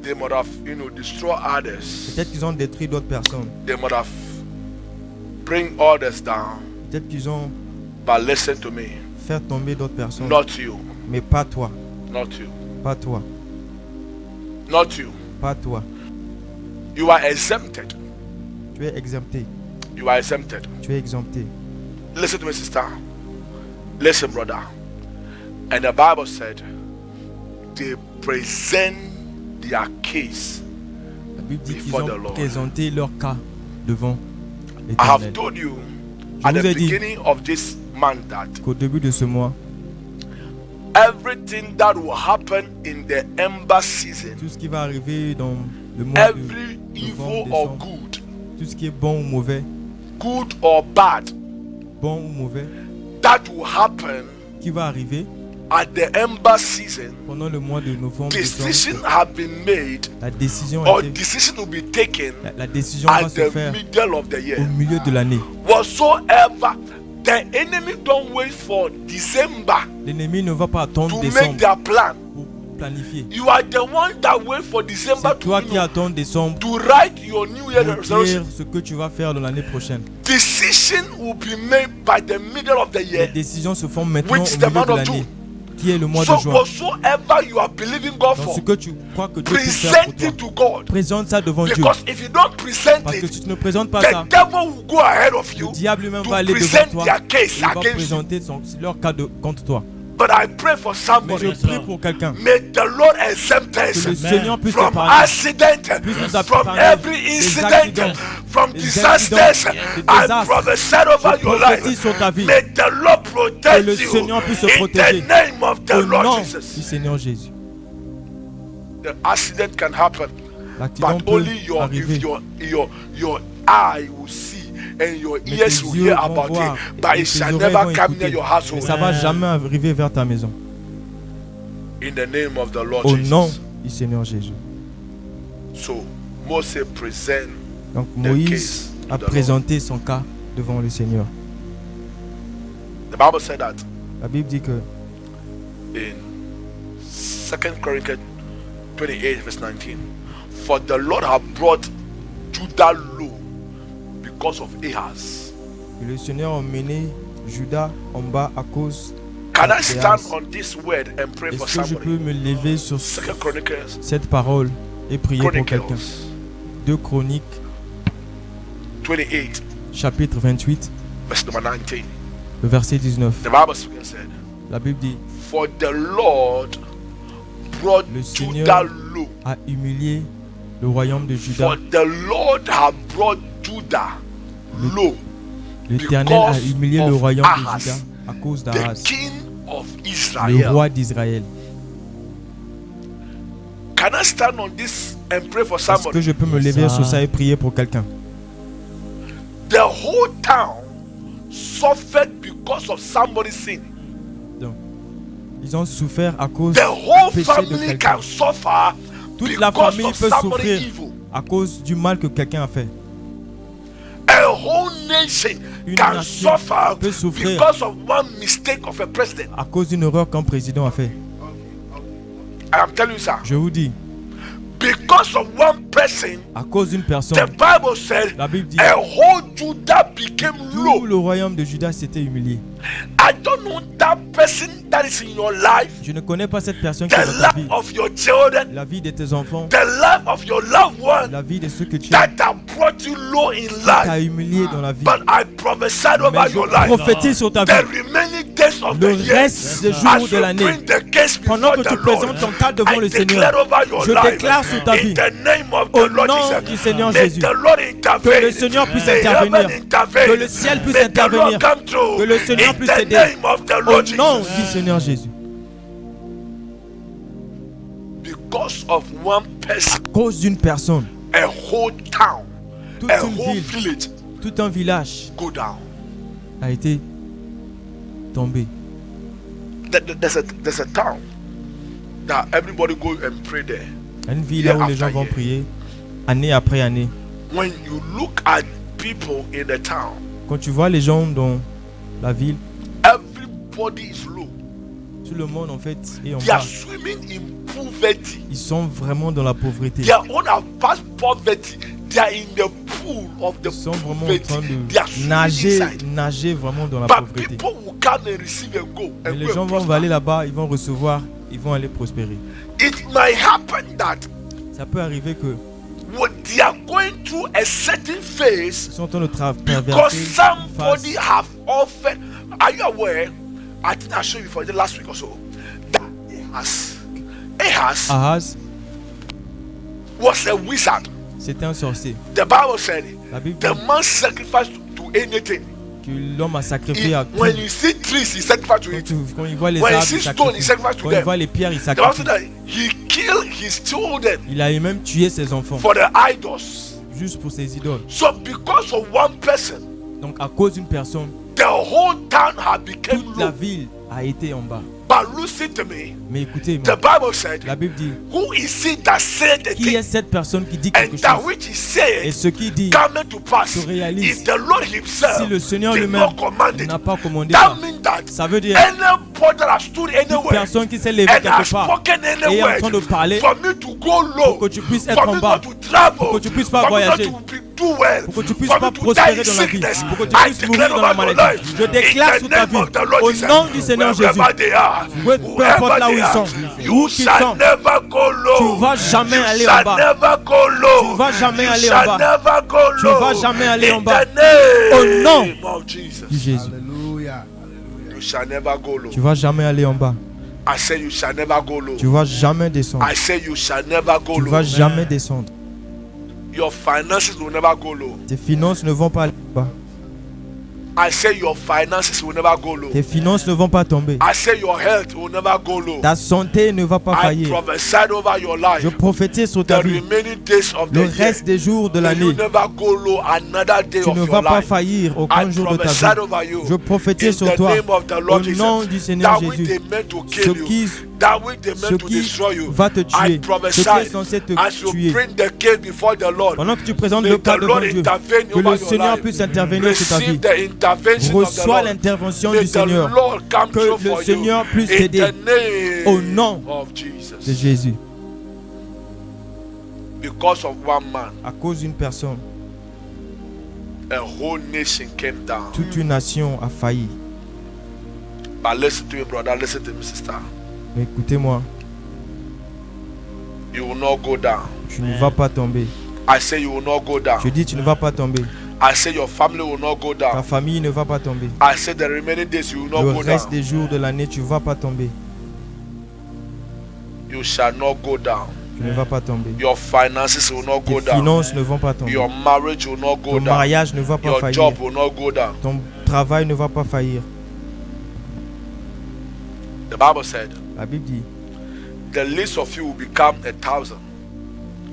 They might have, destroyed others. Peut-être qu'ils ont détruit d'autres personnes. They might have bring others down. Peut-être qu'ils ont But listen to me. fait tomber d'autres personnes. Not you. Mais pas toi. Not you. Pas toi. Not you. Pas toi. You are exempted. Tu es exempté. You are exempted. Tu es exempté. Listen to me, sister. Listen, brother. And the Bible said they present their case. La Bible dit qu'ils Before the ont Lord. présenté leur cas devant I have l'Éternel. told you Je at vous the ai dit beginning of this month that qu'au début de ce mois, everything that will happen in the ember season, tout ce qui va arriver dans le mois de every evil novembre, or décembre, good, tout ce qui est bon ou mauvais, good or bad, bon ou mauvais, that will happen qui va arriver at the ember season, pendant le mois de novembre, decision décembre, have been made la décision or a été, decision will be taken la décision va at se the faire middle of the au year. milieu de l'année. Whatsoever the enemy don't wait for December L'ennemi ne va pas attendre to make décembre their plan. pour planifier. You are the one that wait for December C'est toi to, qui attends décembre to write your New Year pour resolution. dire ce que tu vas faire dans l'année prochaine. Decision will be made by the middle of the Les year, décisions se font maintenant which is au the milieu month de of l'année, June. qui est le mois So de juin. whatsoever you are believing God Dans for, ce que tu crois que Dieu peut faire pour present toi, it to God. présente ça devant Dieu. Because if you don't present Parce que it, si tu ne présentes pas the ça, devil will go ahead of le you diable lui-même to va aller devant present toi. their case Il va against you. présenter leur cas contre toi. But I pray for Mais somebody. je prie pour quelqu'un. May the Lord exempt Que us le Seigneur puisse from épargner. accident, Puisse nous from épargner every des incident, accidents, from des disasters. accidents, des I désastres. prophesy over Je your prophétise life. sur ta vie. May the Lord Que protect le you Seigneur puisse se in protéger. the name of the Au Lord nom du Jesus. Seigneur Jésus. The accident can happen, L'accident but peut only arriver. if your eye will see and your Mais ears tes will yeux hear vont about voir it, but et it tes shall oreilles never vont come near écouter. your Mais household. ça va jamais arriver vers ta maison. In the name of the Lord Au nom Jesus. du Seigneur Jésus. So Moses present Donc the Moïse case a to the présenté son cas devant le Seigneur. The Bible said that La Bible dit que in 2 Chronicles 28 verse 19, for the Lord have brought Judah low because of Ahaz. le Seigneur a mené Judas en bas à cause Can I d'Ahaz. stand on this word and pray for Est-ce que je peux somebody? me lever sur 2 Chronicles, cette parole et prier pour quelqu'un? Chronicles 2 Chroniques, 28 chapitre 28, verse number 19. le verset 19. The Bible said, La Bible dit, for the Lord brought Le Seigneur Judah low. a humilié le royaume de Juda. For the Lord have brought Judah low. L'Éternel a because humilié le of royaume Ahaz, de Juda à cause the d'Ahaz, king of le Israel. roi d'Israël. Can I stand on this and pray for Est-ce que somebody? je peux me lever sur ça et prier pour quelqu'un? The whole town suffered because of somebody's sin. Donc, ils ont souffert à cause The whole du péché de family quelqu'un. can suffer Toute la because famille of peut somebody souffrir evil. à cause du mal que quelqu'un a fait. A whole nation Une can nation suffer peut souffrir because of one mistake of a president. À cause d'une erreur qu'un président a fait. I am telling you, sir. Je vous dis, Because of one person, à cause d'une personne, the Bible said la Bible dit, a whole Judah became tout low. le royaume de Juda s'était humilié. I don't know that person that is in your life, Je ne connais pas cette personne qui est the dans ta vie. life of your children, La vie de tes enfants, the life of your loved one la vie de ceux que tu as, that have brought you low in t'a life. humilié dans la vie. But I prophesied over Mais je your life. prophétise sur ta The vie. remaining days of Le the year, reste des as jours de you l'année, bring the case pendant before que the tu présentes Lord, ton cas devant I le declare Seigneur, over your je life, déclare sur ta in vie, the name of au the Lord nom Jesus, du Seigneur may Jésus, the Lord intervene, que le Seigneur puisse may intervenir, heaven intervene, que le ciel puisse may the Lord intervenir, come through, que le Seigneur in puisse the aider, name of the au Lord nom Jesus. du Seigneur Jésus. Because of one person, À cause d'une personne, a whole town, toute a une whole ville, village tout un village go down. a été tombé. There's a town that everybody go and pray there. Une ville là où les gens vont prier année après année. When you look at people in the town, Quand tu vois les gens dans la ville, everybody is low. Tout le monde en fait est en They are bas. swimming in poverty. Ils sont vraiment dans la pauvreté. They are on a past poverty. They are in the pool of the Ils sont vraiment en poverty. train They are de swimming nager, inside. nager vraiment dans la But pauvreté. people will come and receive and go. Et And les go gens and vont prosper. aller là-bas, ils vont recevoir, ils vont aller prospérer. It might happen that Ça peut arriver que when they are going through a certain phase, ils sont en train de because traverser une somebody phase. have offered. Are you aware? I think I showed you before the last week or so that Ahaz Ahaz, was a wizard. c'était un sorcier. The Bible said La Bible the dit man sacrificed to anything. que l'homme a sacrifié à tout. When you see trees, he sacrificed to it. Quand il voit les When you arbres, see il stone, he sacrifie. sacrificed to Quand il them. voit les pierres, il The Bible said sacrifie. that he killed his children Il a même tué ses enfants for the idols. juste pour ses idoles. So because of one person, Donc à cause d'une personne, the whole town had become toute la low. ville a été en bas. But listen to me. Mais écoutez, The Bible said, la Bible dit, who is it that said the qui est thing, cette personne qui dit and quelque that chose? which he Et said ce qu'il dit, coming to pass? se réalise. If the Lord himself si le Seigneur did lui-même not command it, n'a pas commandé that ça, means that ça veut dire anybody that has stood toute anywhere personne qui s'est levée and has quelque part spoken any et est en word train de parler for me to go low, pour que tu puisses être for en me bas, not to travel, pour que tu puisses pas for me not voyager, to do well, pour que tu puisses for pas me to die prospérer in dans la vie, sickness, pour que tu I puisses declare mourir dans la over your maladie. life, Je déclare in sur the ta name vie, of the Lord au Jesus, nom du Seigneur wherever Jésus, they are, peu importe là où ils sont, you où qu'ils shall sont, never go low. tu vas jamais You aller shall en bas. never go low. Tu vas jamais You aller en shall bas. never go Tu low. vas jamais aller en In bas. the name Au nom of Jesus. du Jésus, Hallelujah. You shall never go low. tu vas jamais aller en bas. I say you shall never go low. Tu vas jamais descendre. I say you shall never go Tu low. vas jamais descendre. Your finances will never go low. Tes finances ne vont pas aller bas. I say your finances will never go low. Tes finances ne vont pas tomber. I say your health will never go low. Ta santé ne va pas I faillir. prophesied over your life. Je prophétise sur The ta vie. remaining days of the Le year. reste des jours de May you l'année, never go low another day tu of ne your vas pas life. faillir au I grand jour de ta prophesied vie. over you. Je prophétise In sur the toi name of the au Lord nom Jesus. du Seigneur That which Jésus. they meant to Ce kill you. qui, That which they ce meant to qui destroy you. va te I tuer, ce qui est prophesy censé te as you tuer. bring the case before the Lord. Pendant que tu présentes May le the cas devant Lord Dieu, intervene que over le your Seigneur life. puisse intervenir sur ta vie. Receive the intervention of the Reçois Lord. l'intervention May du the Seigneur. Lord come Que through le for Seigneur you. puisse In t'aider. the name Au nom of de Jesus. Jésus. Because of one man, À cause d'une personne, a whole nation came down. toute une nation a failli. But listen to me, brother. Listen to me, sister. Mais écoutez-moi, You will not go down. tu ne vas pas tomber. I say you will not go down. Je dis, tu ne vas pas tomber. I say your family will not go Ta down. famille ne va pas tomber. I say the remaining days you will not Le go reste down. des jours de l'année, tu ne vas pas tomber. You shall not go down. Tu ne vas pas tomber. Your finances will not go Tes down. finances ne vont pas tomber. Your marriage will not go Ton down. mariage ne va pas Your faillir. job will not go down. Ton travail ne va pas faillir. The Bible said, La Bible dit the least of you will become 1,000,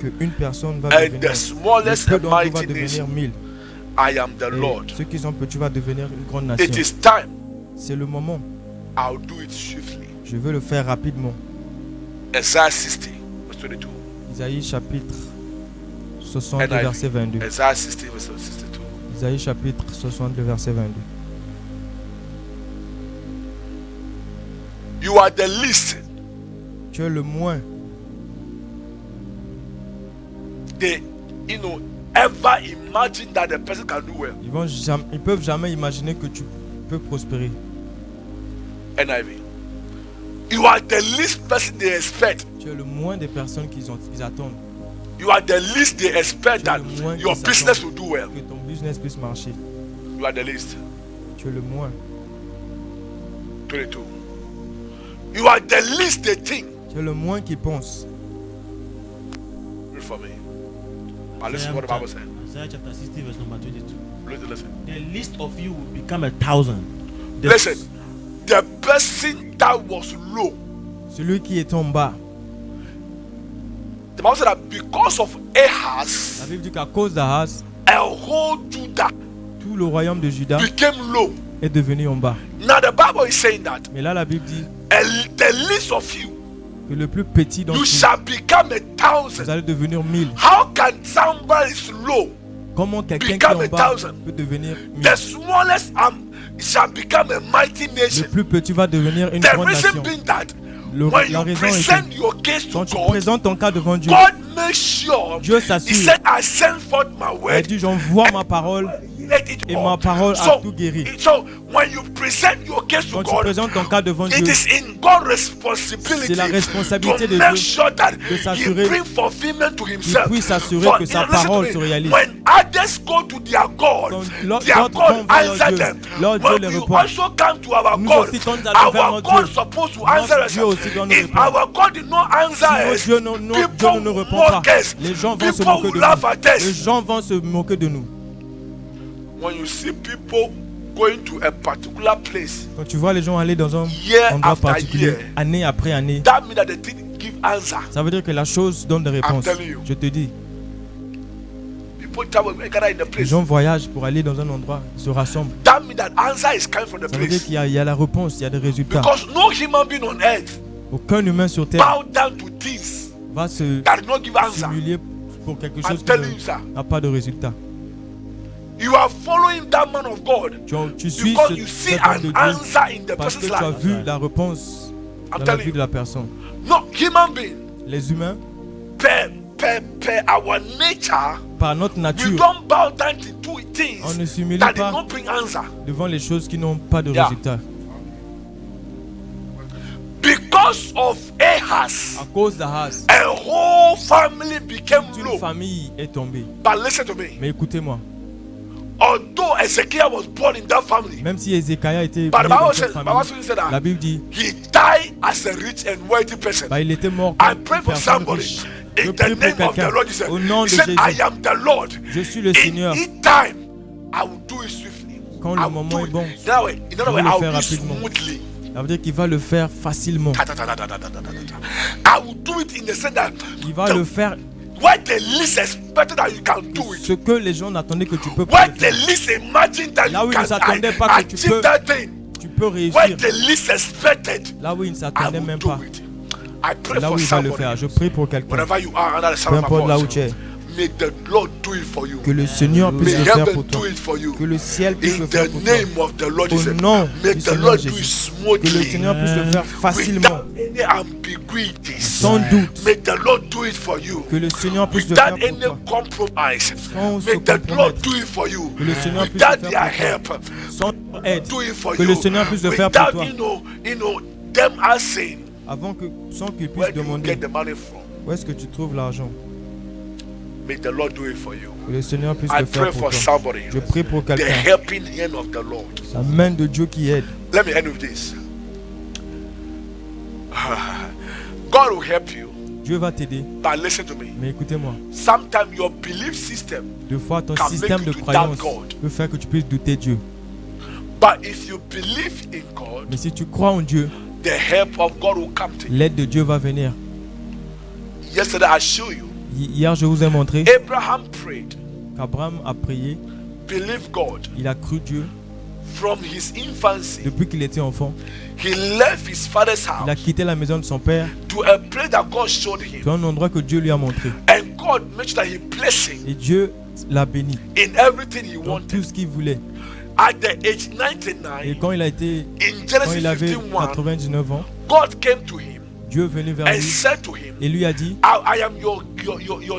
qu'une personne va and the devenir, smallest le and peu d'entre vous va mighty devenir nation. 1000. I am the Et Lord. ceux qui sont petits va devenir une grande It nation. is time. C'est le moment. I'll do it swiftly. Je veux le faire rapidement. Isaiah 60, verse 22. Isaïe chapitre 60, NIV. verset 22. Isaiah 60, verse 62. Isaïe chapitre 60, verset 22. You are the least. Tu es le moins. They, ever imagine that the person can do well. Ils peuvent jamais imaginer que tu peux prospérer. NIV. You are the least person they expect. Tu es le moins des personnes qu'ils attendent. You are the least they expect that Tu es le moins your qu'ils business attendent will do well. que ton business puisse marcher. You are the least. Tu es le moins. 22. You are the least they think. Tu es le moins qui pense. Read for me. But listen to what the Bible said. Isaiah chapter 60 verse number 22. Listen. The least of you will become 1,000. The Listen. The person that was low. Celui qui est en bas. The Bible said that because of La Ahaz, Bible dit qu'à cause d'Ahaz, a whole Judah tout le royaume de Juda became low. est devenu en bas. Now the Bible is saying that Mais là, la Bible dit the least of you, que le plus petit d'entre you vous, shall become vous 1,000. allez devenir 1000. How can somebody is low? Comment quelqu'un qui est Become en bas 1,000. peut devenir 1000? The smallest shall become a mighty Le nation. plus petit va devenir une The grande reason nation. being that La when you raison est present que your case to quand tu God, présentes ton cas devant Dieu, God makes sure. Dieu He s'assure. said, I send forth my il word. dit j'envoie ma parole Let it et all. ma parole a tout guéri. So when you present your case to Quand tu God, présentes ton cas devant it Dieu, is in God's responsibility c'est la responsabilité to de make Dieu sure that de He s'assurer bring fulfillment to Himself. puisse s'assurer For- que sa listen to parole me. se réalise. When others go to their God, Quand their l'autre God vont vers leur answer Dieu, them. leur Dieu When les we répond. also come to our Nous God, aussi, quand nous allons vers our notre God Dieu, supposed to notre answer us. Dieu aussi doit nous If répondre. our God did not answer Si us, Dieu ne nous répond pas, mock us. les gens vont se People moquer will de laugh at nous. Les us. gens vont se moquer de nous. When you see people going to a particular place, Quand tu vois les gens aller dans un year endroit after particulier, year, année après année, that means that they didn't give answer. ça veut dire que la chose donne des réponses. telling you. Je te dis, People travel, gather in the les place. gens voyagent pour aller dans un endroit, ils se rassemblent. That means that answer is coming from the Ça veut dire place. qu'il y a la réponse, il y a des résultats. Because no human being on earth Aucun humain sur terre bow down to things va se that did not give answer. simuler pour quelque I'm chose qui telling you, sir. n'a pas de résultat. You are following that man of God Tu suis because you see cet homme an de Dieu answer in the parce que person's tu as life. vu la réponse I'm dans la telling vie de you. la personne. No human being, Les humains, per our nature, par notre we nature, don't bow down to two on things ne s'humilie that did pas not bring answer. devant les choses qui n'ont pas de Yeah. résultat. Because of Ahaz, À cause d'Ahaz, a whole family became toute une low. famille est tombée. But listen to me. Mais écoutez-moi, Although Ezekiel was born in that family, même si Ézéchias était but né the dans Bible cette says, famille, said la that Bible dit, he died as a rich and wealthy person. bah, il était mort I comme pray une for personne somebody. riche. Je In prie the pour name of the quelqu'un. Lord Jesus. Au nom He de said, I Jésus, am the Lord. je suis le In Seigneur. each time, I will do it swiftly. Quand I le will moment do est it. bon, In other way, je vais le I will faire do it rapidement. smoothly. Ça veut dire qu'il va le faire facilement. I will do it in the sense that Il va le faire where the least expected that you can do it. ce que les gens n'attendaient que tu peux pas Where le the faire. least imagine that Là où you ils ne can s'attendaient pas que tu achieve peux, that thing. tu peux Where réussir. the least expected, Là où ils ne I s'attendaient will même do pas. it. I pray Là for où il va le somebody. faire. Je prie pour quelqu'un. Wherever you are under the Peu sound of importe my là où voice, tu es. may the Lord do it for you. Que le Seigneur puisse May le faire heaven pour toi. do it for you. Que le ciel puisse In le faire the pour toi. name of the Lord Au Jesus. nom May du the Seigneur Lord do it Jésus. Que le smoothly. Seigneur puisse le faire facilement. Without any ambiguities. Sans doute. May the Lord do it for you. Que le Seigneur puisse le faire Without pour any toi. compromise. Sans se May the Lord compromettre. do it for you. Que le Seigneur puisse Without le their faire pour help. Sans aide. Do it for Que you. le Seigneur puisse le faire pour Without, toi. you know, them asking, Avant que, sans qu'ils where puissent do you demander get the money from? où est-ce que tu trouves l'argent. May the Lord do it for you. Que le Seigneur puisse I le pray faire for pour toi. somebody. Je prie pour The quelqu'un. helping hand of the Lord. La main de Dieu qui aide. Let me end with this. God will help you, Dieu va t'aider. but listen to me. Mais écoutez-moi. Sometimes your belief system, Deux fois, ton Can système make de you to croyance doubt God. peut faire que tu puisses douter Dieu. but if you believe in God, Mais si tu crois en Dieu, the help of God will come to you. l'aide de Dieu va venir. Yesterday I showed you. Hier, je vous ai montré Abraham prayed, qu'Abraham a prié, believed God il a cru Dieu from his infancy. depuis qu'il était enfant. He left his father's Il a house quitté la maison de son père to a place that God showed him. dans un endroit que Dieu lui a montré. And God made sure that he blessed him Et Dieu l'a béni in everything he dans tout wanted. ce qu'il voulait. At the age Et 99, quand il a été, in quand Genesis il avait 51, 99 ans, God came to him Dieu est venu vers and lui said to him, et lui a dit, I am your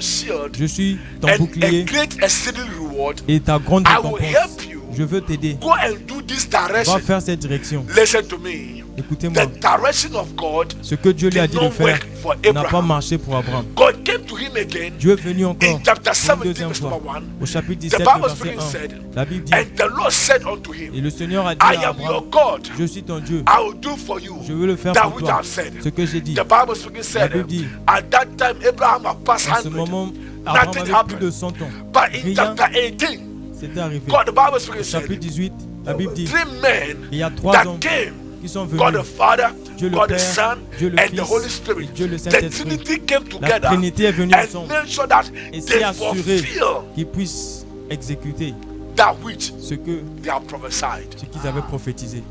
shield je suis ton and a bouclier great exceeding reward. et ta grande I will récompense. help you. Je veux t'aider. Go and do this Va direction. faire cette direction. Listen to me. Écoutez-moi. The direction of God Ce que Dieu lui a did dit de not faire work for n'a pas Abraham. marché pour Abraham. God came to him again Dieu est venu encore in chapter pour une 17, deuxième verse fois. number 1. Au chapitre The 17, Bible verset speaking 1, said, la Bible dit, and the Lord said unto et him, le Seigneur a dit I à am your Abraham, God. je suis ton Dieu, I will do for you je veux le faire that pour which toi. I've said. Ce que j'ai dit. The Bible speaking said, Bible dit, at that time Abraham had passed En ce 100. moment, Abraham Nothing avait plus happened. de 100 ans. But in Rien chapter 18, s'était arrivé. God, the Bible speaking Au said, chapitre 18, la Bible dit, three men il y a trois that hommes came, qui sont God the venus. Father, Dieu le God the Père, Son, Dieu le and Fils the Holy et Spirit. Dieu le The Saint-Esprit. Trinity came La together Trinité est venue and ensemble made sure that et they s'est assuré fulfill qu'ils puissent exécuter that which ce que they have prophesied. ce qu'ils avaient prophétisé.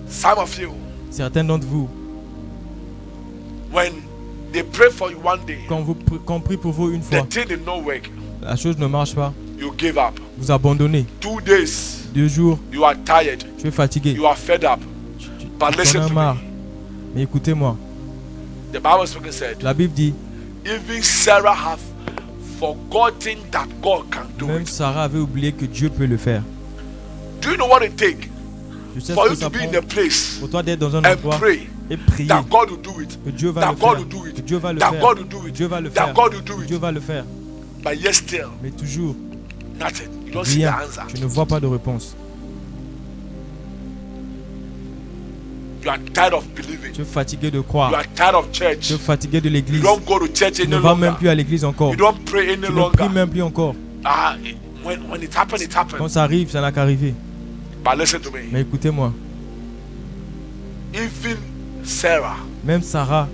Some of you, Certains d'entre vous, when they pray for you one day, quand on prie pour vous une fois, the thing did not work. la chose ne marche pas. You give up. vous abandonnez. 2 days, 2 jours, you are tired. tu es fatigué. You are fed up. But Tu en listen as to marre. me. Mais écoutez-moi, The Bible speaking said, la Bible dit, even Sarah have forgotten that God can do même it. Sarah avait oublié que Dieu peut le faire. Do you know what it takes Je sais for ce you que ça to be prend in a place pour toi d'être dans un and endroit pray et prier that God will do it? que Dieu va That le God faire. will do Que it. Dieu va le That faire. God will do Dieu it. va le That faire. God will do Dieu it. va le faire. But yet still, Mais toujours, nothing. You don't see the rien. answer. Tu ne vois pas de réponse. You are tired of believing. Tu es fatigué de You croire. are tired of church. Tu es fatigué de You l'église. don't go to church Tu any ne vas même longer. plus à l'église encore. You don't pray any Tu ne pries longer. même plus encore. When it happened, it Quand happened. ça arrive, ça n'a qu'arriver. But listen to me. Mais écoutez-moi, Even Sarah même Sarah,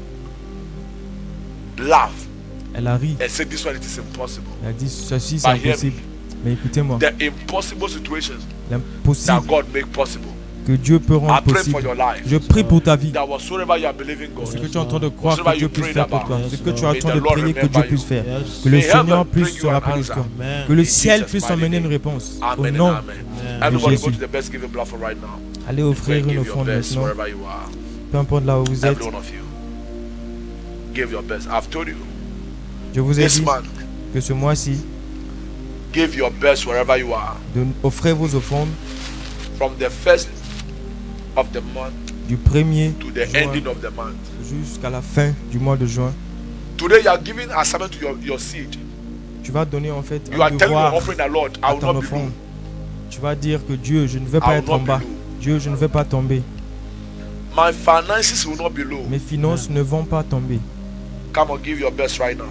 laughed elle a ri. and said, "This one it is impossible." Elle a dit, ceci c'est But hear me. impossible. Mais écoutez-moi, The impossible situations that l'impossible God make possible. que Dieu peut I rendre pray for possible. your life. Je prie pour ta vie. That whatsoever you are believing Ce God, que tu es en train de croire Whatsoever que Dieu you puisse prayed faire pour about, toi. Ce que tu es en may train the de Lord prier que remember Dieu puisse you. faire. Yes. Que le May Seigneur heaven puisse bring se you an rappeler de answer. toi. Amen. Que le In ciel Jesus' puisse mighty t'emmener une name. réponse. Au Amen and nom amen. Everybody go Jésus. to the best giving platform right now. Allez Go offrir and une give your offrande best maintenant. wherever you are. Peu importe là où vous êtes. Every one of you. Give your best. I've told you. Je vous ai This dit month, que ce mois-ci, give your best wherever you are. offrez vos offrandes From the first of the month du 1er to the juin ending of the month. jusqu'à la fin du mois de juin. Today you are giving assignment to your seed. Tu vas donner en fait You un are telling your devoir offering the Lord, I à will ton not be offrande. low. Tu vas dire que Dieu, je ne vais I pas will être en not bas. be low. Dieu, je ne vais pas tomber. My finances will not be low. Mes finances ne vont pas tomber. Come on, give your best right now.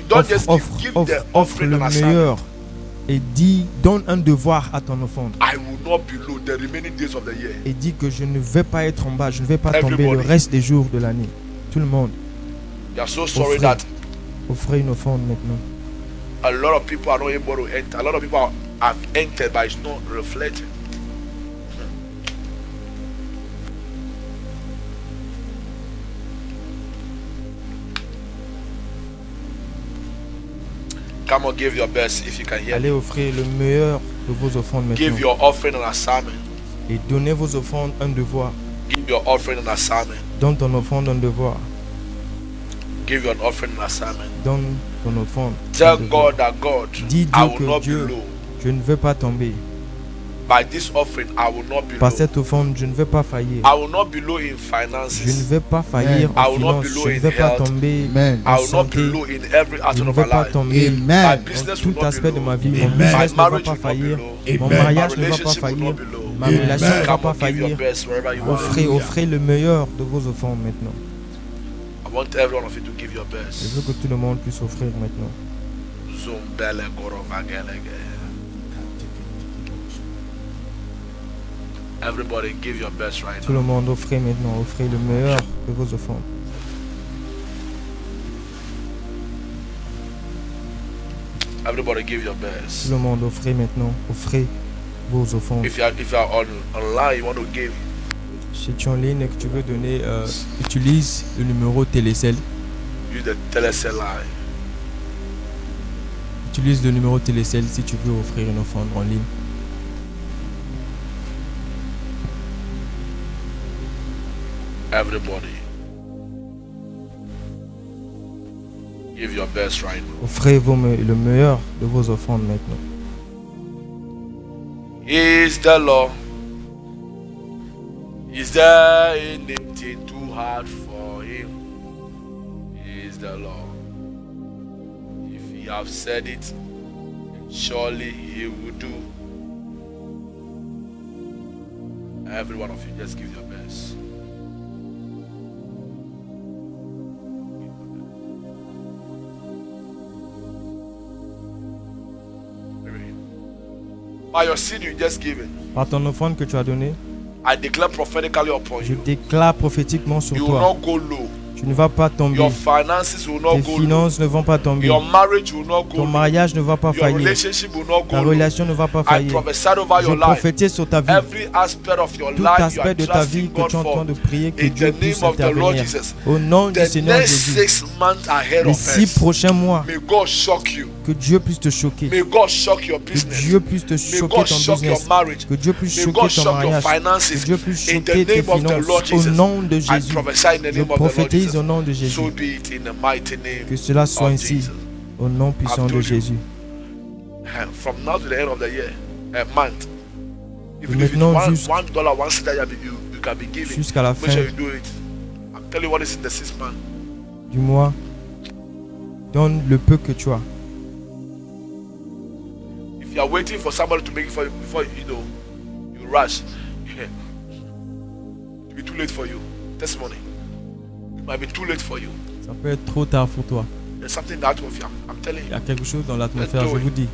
Don't just give the Offre offering le and assignment. meilleur et dis, donne un devoir à ton offrande. I will not be low the remaining days of the year. Et dis que je ne vais pas être en bas, je ne vais pas tomber le Everybody. reste des jours de l'année. Tout le monde, You are so sorry Offrez. that offrez une offrande maintenant. a lot of people are not able to enter. A lot of people have entered, but it's not reflecting. Come on, give your best if you can hear Allez me. offrir le meilleur de vos offrandes Give maintenant. your offering and assignment. Et donnez vos offrandes un devoir. Give your offering and assignment. Donne ton offrande un devoir. Give your offering and assignment. Donne ton offrande. un Tell devoir. God that God, Dis I Dieu will que not Dieu, be low. je ne vais pas tomber. By this offering, I will not be Par low. cette offrande, je ne vais pas faillir. I will not be low in Je ne finances. vais pas faillir I en will not be finance. low Je ne in vais pas health. tomber Amen. I en will not be santé. low in every Je aspect ne of vais my pas life. tomber My Amen. business dans will tout not aspect be de low. ma vie. Mon Amen. My business ne va marriage pas will not be faillir. low. Mon Amen. My mariage ne va pas relationship will faillir. not be low. Ma Amen. relation ne va Come pas on, give your faillir. best wherever you Offrez, are. offrez le meilleur de vos offrandes maintenant. I want every one of you to give your Je best. veux que tout le monde puisse offrir maintenant. Zumbele gorovagelege. Everybody give your best right Tout le now. monde offrez maintenant. Offrez le meilleur de vos offrandes. Everybody give your Tout best. le monde offrez maintenant. Offrez vos offrandes. If you are online, you want to give. Si tu es en ligne et que tu veux donner, utilise le numéro Télécell. Use the Telecel line. Utilise le numéro Télécell si tu veux offrir une offrande en ligne. Everybody. Give your best right now. Offrez le meilleur de vos offrandes maintenant. Is the law. Is there anything too hard for him? Is the law. If he have said it, surely he will do. Every one of you, just give your best. By your seed you just given, Par ton offrande que tu as donnée, I declare prophetically upon je you. déclare prophétiquement sur You will toi. not go low. Tu Tu ne vas pas tomber. Your finances will not Tes go low. finances ne vont pas tomber. Your marriage will not go Ton low. mariage ne va pas Your faillir. relationship will not go Ta low. relation ne va pas I faillir. prophesy over Je your life. prophétise sur ta vie. Every aspect of your Tout life you aspect are de ta vie trusting que God tu es en train for. de prier, que In Dieu the puisse name of the Lord intervenir. Jesus. Au nom du The Seigneur next Jésus. 6 months ahead Les of 6 us. prochains mois, May God shock you. que Dieu puisse te choquer. May God shock your Que business. Dieu puisse te May choquer God ton shock your business. marriage. Que Dieu puisse May choquer God ton shock your mariage. Que finances. Dieu puisse In the choquer tes name of the Lord finances. Au Jesus. nom de I Jésus. prophesy in the Je name of the Lord prophétise Jesus. au nom de Jésus. So be it in the mighty name Que cela soit of ainsi. Jesus. Au nom puissant de told you. Jésus. From now to the end of the year, a month. If Et you give it maintenant, $1, jusqu'à $1 that you can be giving, la make fin sure you do it. I'm telling you what is in the 6th month. du mois, donne le peu que tu as. If you are waiting for somebody to make it for you before you rush, it will be too late for you. Testimony. It might be too late for you. Ça peut être trop tard pour toi. There's something in the atmosphere. I'm telling Il y you. a quelque chose dans l'atmosphère, je vous dis.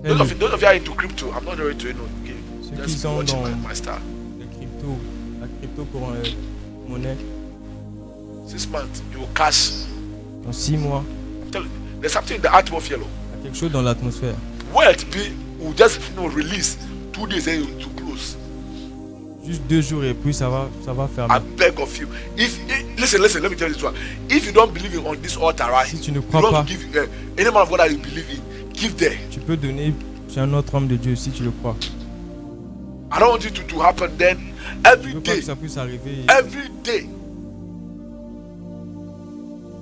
Those of you are into crypto, I'm not ready to give. Ceux qui Just sont watching dans my star. les cryptos, la crypto pour monnaie, 6 months, you will cash. dans 6 mois, I'm telling you, there's something in the atmosphere. Lord. il y a quelque chose dans l'atmosphère. Wealth will just release 2 days and to close. Juste 2 jours et puis ça va fermer. I beg of you. Listen, let me tell you this one. If you don't believe on this altar, right? Si tu ne You crois want pas, to give any man of God that you believe in, give there. tu peux donner chez un autre homme de Dieu si tu le crois. I don't want it to happen then. Je Every veux pas que day. ça puisse arriver. Every day.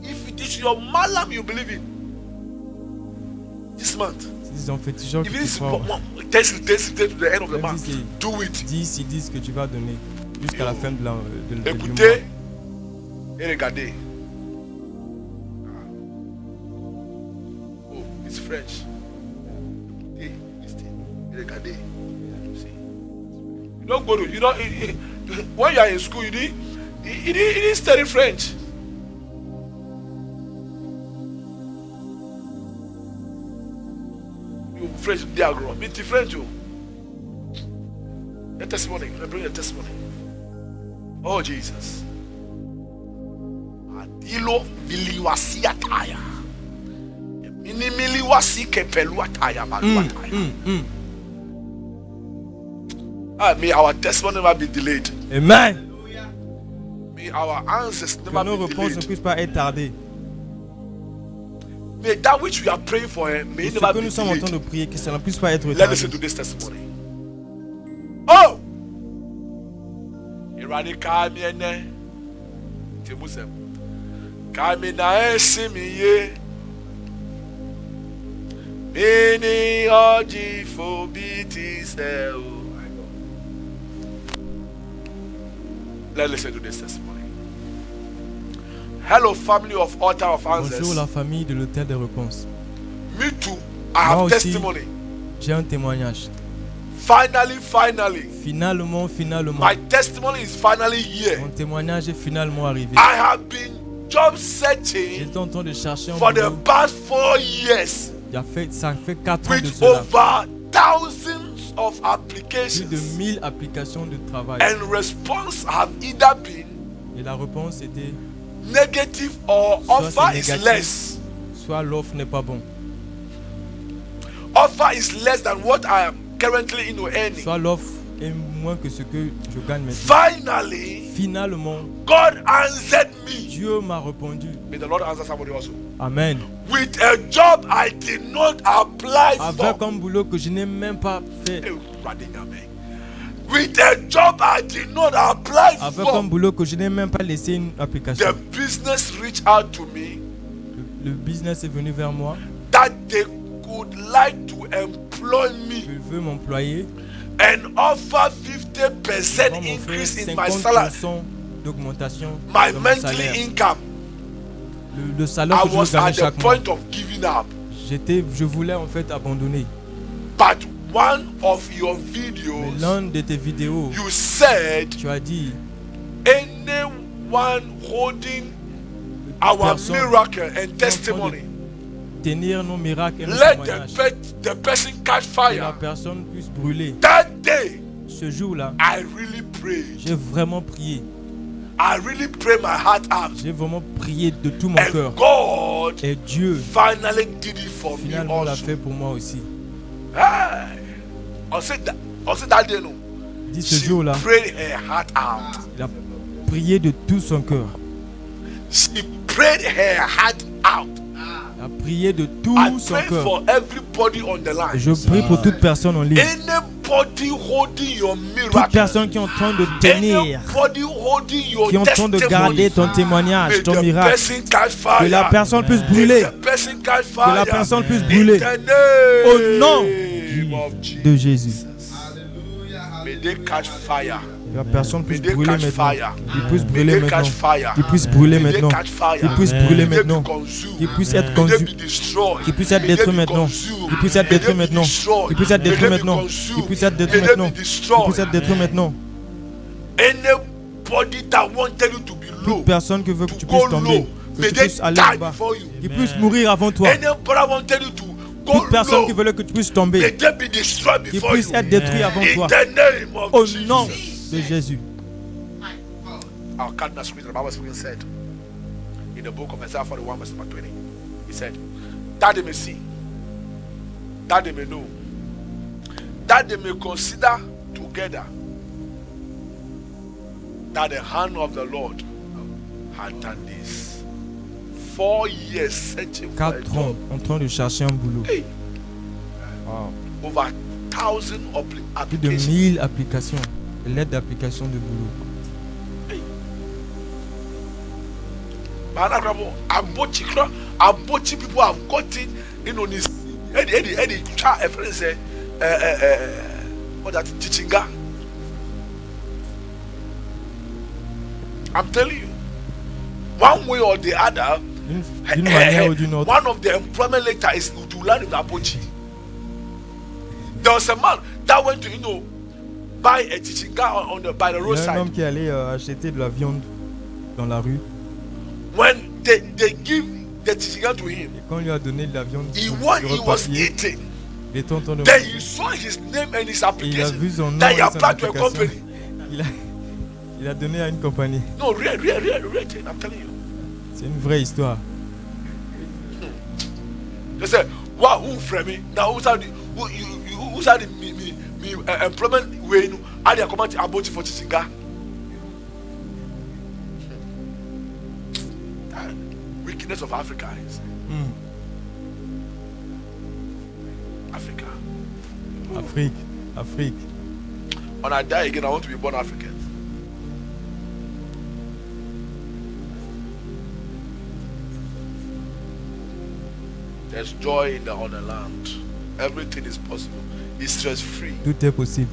If it is your malam you believe in this month, S'ils ont fait t-shirt if que it tu is crois, test it to the end of the même month, si do it. c'est 10 que tu vas donner jusqu'à la fin de du mois. Écoutez et regardez. Oh, it's French. Écoutez, listen, et regardez. See. You don't go to, when you are in school, you didn't study French. You French diagram. It's French, you. Your testimony. Let me bring your testimony. Oh, Jesus. Adilo viliwasi ataya. Mini miliwasi kepelu ataya malu ataya. May our testimony never be delayed. Amen. May our answers Que never nos be réponses ne delayed. puissent pas être tardées. May that which we are praying for may Et it ce never que be nous sommes en train delayed. de prier, que ça ne puisse pas être Let tardé. us listen to this testimony. Oh! Irani kamiene. Timusem. Kamina esimiye. Mini oji fobiti se. Let's listen to this testimony. Hello, family of Altar of Bonjour Answers. la famille de l'hôtel des réponses. Me too. I have Moi aussi. testimony. J'ai un témoignage. Finally. Finalement, My testimony is finally here. mon témoignage est finalement arrivé. I have been job searching J'étais en train de chercher un for the boulot. past 4 years Ça fait 4 ans de with cela. over thousands of Plus de applications. 1000 applications de travail. And response have either been Et la réponse était negative or soit offer c'est is négatif, less. soit l'offre n'est pas bon. Offer is less than what I am currently earning. Soit l'offre est moins que ce que je gagne maintenant. Finally, Finalement, God answered me. Dieu m'a répondu. May the Lord answer somebody also. Amen. With a job I did not apply Avec for. un boulot que je n'ai même pas fait. With a job I did not apply Avec un for. boulot que je n'ai même pas laissé une application. The business reached out to me Le business est venu vers moi. that they could like to employ me Je veux m'employer. and offer Ils 50% vont m'offrir increase in my salary, 50% d'augmentation my de mon monthly salaire. income. Le salaire I que je was gagnais at the chaque mois. point of giving up. Je voulais en fait abandonner. But one of your Mais videos, l'un de tes vidéos, you said tu as dit anyone holding our personne miracle and testimony, tenir nos miracles et nos let témoignages. the person catch Que la fire. personne puisse brûler. That day, Ce jour-là, I really prayed. j'ai vraiment prié. I really pray my heart out. J'ai vraiment prié de tout mon And cœur. God Et Dieu, finally did it for me finalement, l'a also. fait pour moi aussi. Hey. On said that day, no. Dit ce She jour-là, prayed her heart out. il a prié de tout son cœur. She prayed her heart out. Il a prié de tout I son pray cœur. for everybody on the Et line. je prie pour toute personne en ligne. Anybody holding your Toute miracle. personne qui est en train de tenir, Anybody holding your qui est en train de garder ton témoignage, May ton the miracle. person catch fire. Que la personne puisse May brûler. the person catch Que fire. la personne puisse In brûler. the name Au nom of de Jésus. May they catch fire. Que la personne May puisse they brûler catch maintenant. fire. Qu'il puisse May brûler they maintenant. catch fire. Qu'il puisse brûler May they maintenant. catch fire. Qu'il puisse Amen. brûler May they be maintenant. consumed. Qu'il puisse être May they conçu. be destroyed. Qu'il puisse être May they détruit be maintenant. consumed. Qu'il puisse être May détruit they be maintenant. destroyed. Qu'il puisse être May détruit they be maintenant. consumed. Qu'il puisse être May détruit they maintenant. be Qu'il destroyed. puisse être détruit maintenant. Anybody that wanted you to be low, Toute personne qui veut que to tu go puisses tomber, low, que may tu they puisses aller die en bas, before you. qu'il puisse mourir avant toi. Anybody wanted you to go Toute personne qui low, veut que tu puisses may tomber, they be destroyed qu'il before puisse you. être détruit avant In toi. the name of Au Jesus. nom de Jésus. Our cardinal scripture, the Bible speaking said in the book of Isaiah 41, verse number 20, he said, that they may see, that they may know, that they may consider together that the hand of the Lord had done this. 4 years searching for a 4 ans job. en train de chercher un boulot. Hey, Wow. over 1,000 Plus de applications. 1000 applications, lettres d'application de boulot. Abochi people have gotten in on this. Eddie, a friend say, what that Chichinga. I'm telling you, one way or the other, D'une manière ou d'une autre. one of the employment letter is to learn with Abochi. There was a man that went to, buy a Chichinga by the Il y a un roadside. homme qui allait acheter de la viande dans la rue. When they give the Chichinga to him, Et quand on lui a donné de la viande he sur was papier, eating. il était en train de Then he saw his name and his Et il a application. vu son nom Then et he son applied to a application. company. Il a donné à une compagnie. No, real thing, I'm telling you. C'est une vraie histoire. They said, wow, who frame me? Now who's the me employment way no? I dey come out about you for Chichinga. Weakness of Africa is Hmm. Africa. Afrique. When I die again, I want to be born African. There's joy on the land. Everything is possible. It's stress free. Tout est possible.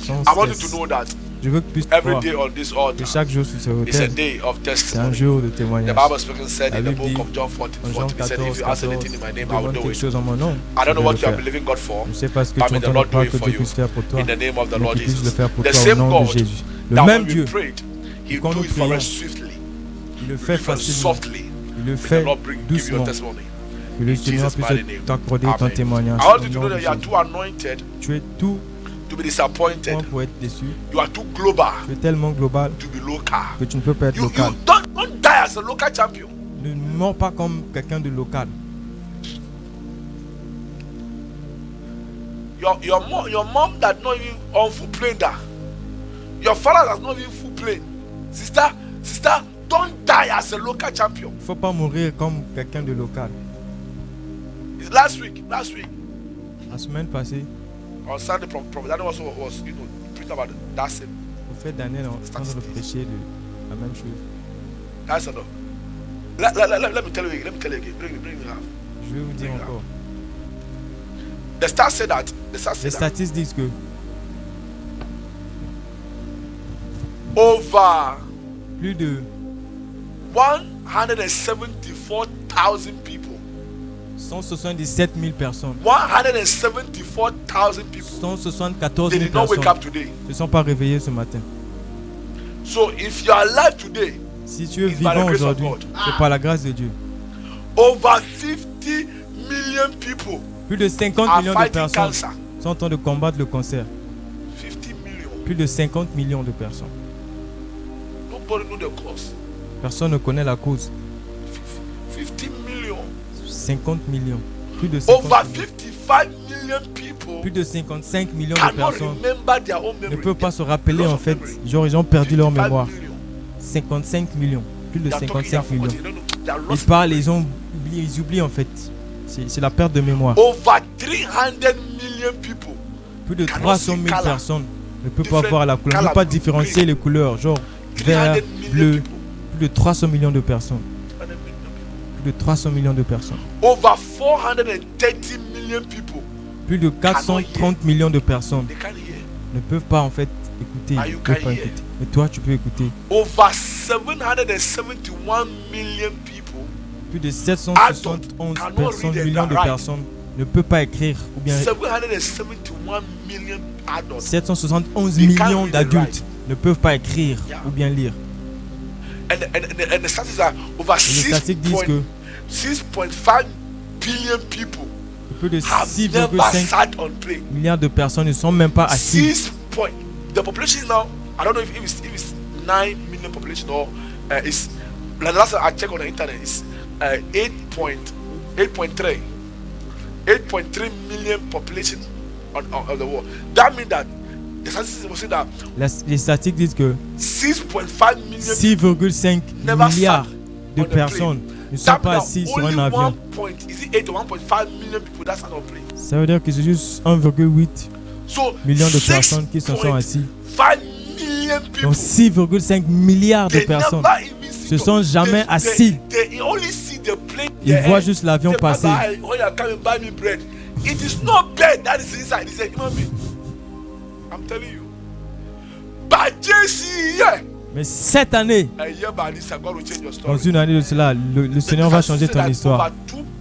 Sans I want you stress. to know that Je veux que tu puisses every croire day on this que altar chaque jour sur ce is a hôtel, day of c'est un testimony. jour de The témoignage. Bible speaking said in La the Bible book dit of John 14, En Jean 40, he said, 14, if you ask 14, anything in my name, I will demande do quelque it. chose en mon nom. I don't know je vais what le you are faire. believing God for, Je ne sais pas ce que but tu may es the en train Lord de do croire it que for Dieu you. puisse faire pour toi. In the name of the Mais Lord qu'il puisse le Jesus. faire pour The toi au same nom de God Jésus. Le that même when we Dieu, prayed, He quand do nous it for prions, us swiftly, il le fait even facilement. softly. Il le May the fait Lord give you doucement. a testimony. Que le In Seigneur Jesus' mighty puisse name. t'accorder ton Amen. témoignage. I want au you to nom know de that you are Jésus. too anointed Tu es tout to be disappointed. point pour être déçu. You are too global Tu es tellement global to be local. que tu ne peux pas être You local. don't die as a local champion. Ne mens pas comme quelqu'un de local. Your mom that not even on full plane that. Your father that's not even full plane. Sister, don't die as a local champion. Il ne faut pas mourir comme quelqu'un de local. It's last week, La semaine passée, on Sunday, Prophet Daniel also was, preaching about that same. au fait Daniel est en train de prêcher de la même chose. That's enough. Let me tell you again. Bring me half. Je vais vous dire Bring encore. The stats say that. Les statistiques disent que Over plus de 174,000 people. 177 000 personnes, 174,000 people. 174 They 000 did not wake personnes up today. ne se sont pas réveillées ce matin. So if you are alive today, Si tu es It's by the vivant grace of aujourd'hui, God. c'est par la grâce de Dieu. over 50 million people Plus de 50 are millions de fighting personnes cancer. sont en train de combattre le cancer. 50 million. Plus de 50 millions de personnes. Nobody knows the cause. Personne ne connaît la cause. 50 million. 50 millions. Plus de 50 Over millions. 55 million people Plus de 55 millions de cannot personnes remember their own ne memory. peuvent pas se rappeler Loss en of fait. memory. Genre, ils ont perdu leur 55 mémoire. million. 55 millions. Plus de They are talking, they 55 are millions. forgetting. No, no, they are Ils lost parlent, memory. ils oublient en fait. C'est la perte de mémoire. Over 300 million people. Plus de Cannot 300 see 000 color. personnes ne peuvent pas Different voir la couleur, ne color, peuvent pas blue, différencier green. les couleurs. Genre 300 vert, million bleu. people. Plus de 300 millions de personnes. 300 million people. Plus de 300 millions de personnes. Over 430 million people. Plus de 430 millions de personnes They can't hear. ne peuvent pas en fait écouter. Ah, you ne peuvent can pas hear. écouter. Mais toi, tu peux écouter. Over 771 million people. Plus de 771 Cannot personnes, read and millions de write. personnes ne peuvent pas écrire ou bien 771 million adults. 771 They can't millions read and d'adultes write. ne peuvent pas écrire Yeah. ou bien lire. And the statistics are over Et les statistiques disent que 6.5 billion people plus de have never 6,5 sat on plane. milliards de personnes ne sont même pas assis. 6 point. The population is now, I don't know if it's 9 million population or it's, like the last time I checked on the internet, it's 8.3 million population of the world. That means that the statistics will say that Les statistiques disent que 6.5 million 6,5 Never milliards sat de on the personnes ne sont that pas means assis that sur only un avion. 1.5 million people that sat on plane. Ça veut dire que c'est juste 1,8 So millions de personnes qui se sont assis. 5 million people. Donc 6,5 milliards de They personnes never even see se sont jamais they, assis. They only see the plane. Ils there. voient juste l'avion Say, passer. Baba, when you come and buy me bread, it is not bread that is inside. It's a human being. I'm telling you. But JC, yeah. Mais cette année, A year by this, God will change your dans story. une année de cela, le Seigneur va changer ton histoire.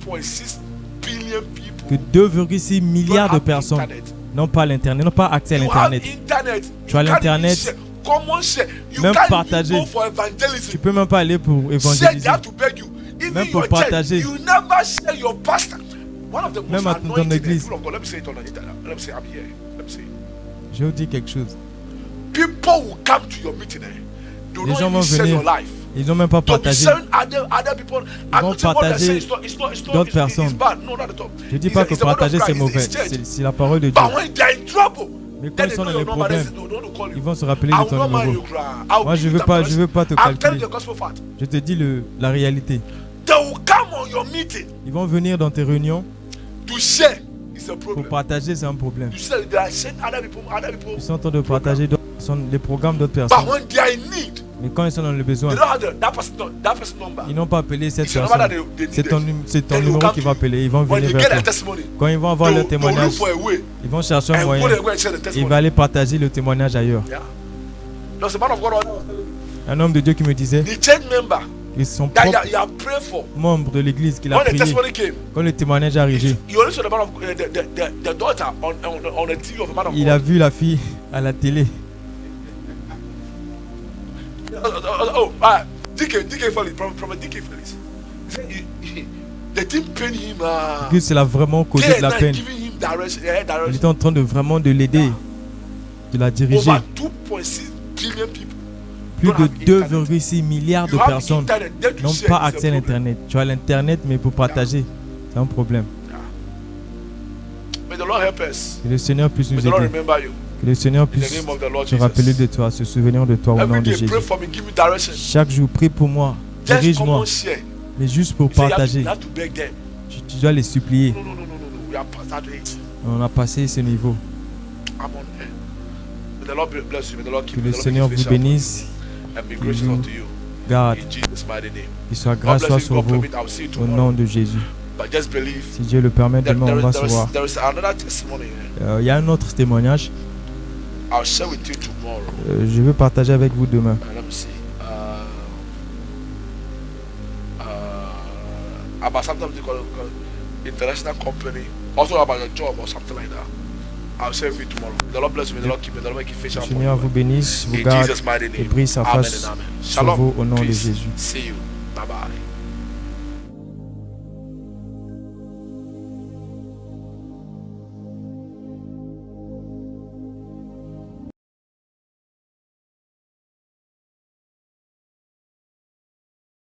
Over 2.6 billion people. Que 2,6 milliards de don't have personnes internet. n'ont pas l'internet, n'ont pas accès à You have l'internet. internet. Tu as You can't l'internet. even share. Common share. You Même can't partager. even go for evangelism. Tu peux même pas aller pour Share, évangéliser. they have to beg you. Even Même pour your church, partager. you never share your pastor. One of the most Même à ton anointed église. people of God. Let me say it on the internet. Let me say I'm here. Let me say it. Je vais vous dire quelque chose. People will come to your meeting. They will Les not gens even vont share venir. your life. Ils n'ont même pas They'll be partagé. sharing other people. I'm vont not saying what they're partager saying. It's not d'autres it's personnes. bad. No, not at all. Je dis It's pas a- que it's the word of partager c'est Christ. mauvais. It's church. C'est la parole de Dieu. But when they're in trouble, Mais quand then ils they sont know dans your les number. They problèmes, say, no, don't call ils you. vont se rappeler I de will ton not mind numéro. you, cry. I'll Moi, give je you veux that pas person. te I'm telling calculer. you the gospel fact. Je te dis la réalité. They will come on your meeting Ils vont venir dans tes réunions to share. It's a pour problem. partager, c'est un problème. You say they are sharing other people. Ils sont en train de partager d'autres personnes, les programmes d'autres But personnes. when they are in need, Mais quand ils sont dans le they besoin, don't have that person number. ils n'ont pas appelé cette It's the number that personne. they C'est ton, needed. c'est ton Then you numéro come qui to va you. appeler. Ils vont When venir you get vers a toi. testimony, Quand ils vont avoir leur they'll témoignage, look for a way ils vont chercher un and moyen. go there and go and share the Il testimony. va aller partager le témoignage ailleurs. Yeah. There's a man of God Un homme de Dieu qui me disait the church member que son that propre you are praying for. membre de l'église qu'il a When the prié, testimony came, quand le témoignage est arrivé, you only saw the man of the daughter on the TV of a man of il a God. vu la fille à la télé. DK Felix, from a DK Felix. He said the thing pain him. Que cela a vraiment causé Day de la and night peine. giving him direction. Il direction. était en train de vraiment de l'aider, de la diriger. Over 2.6 billion people. Plus don't de have internet. 2,6 milliards de You have personnes internet, then you n'ont share, pas it's a accès à problem. l'internet. Tu as l'internet, mais pour partager, c'est un problème. May the Lord help us. Que le Seigneur puisse May nous the Lord aider. remember you. Que le Seigneur In the puisse name of the Lord se rappeler Jesus. de toi, se souvenir de toi au nom Every de day Jésus. pray for me, give me direction. Chaque jour, prie pour moi, Just come dirige-moi, on share. mais juste pour You say partager. you have to beg them. Tu dois les supplier. No. We are past that age. On a passé ce niveau. I'm on air. May the Lord bless you. May the Lord Que keep you. le May the Lord Seigneur make his vous face shine upon bénisse, you and be gracious vous unto you. garde, In Jesus' mighty name. qu'il soit God grâce soit bless you. sur God vous permit. I'll see you au tomorrow. nom de Jésus. But just believe. Si Dieu le permet, demain on va se voir. There is another testimony. Il y a un autre témoignage. I'll share with you tomorrow. Je veux partager avec vous demain. Let me see. About something they call international company. Also about a job or something like that. I'll share with you tomorrow. The Lord bless you. The Lord keep you. The Lord make you face Le upon Seigneur vous you. bénisse, vous In garde Jesus' mighty et name. brise sa Amen face and amen. sur vous au nom de Peace. Jésus. See you. Bye bye.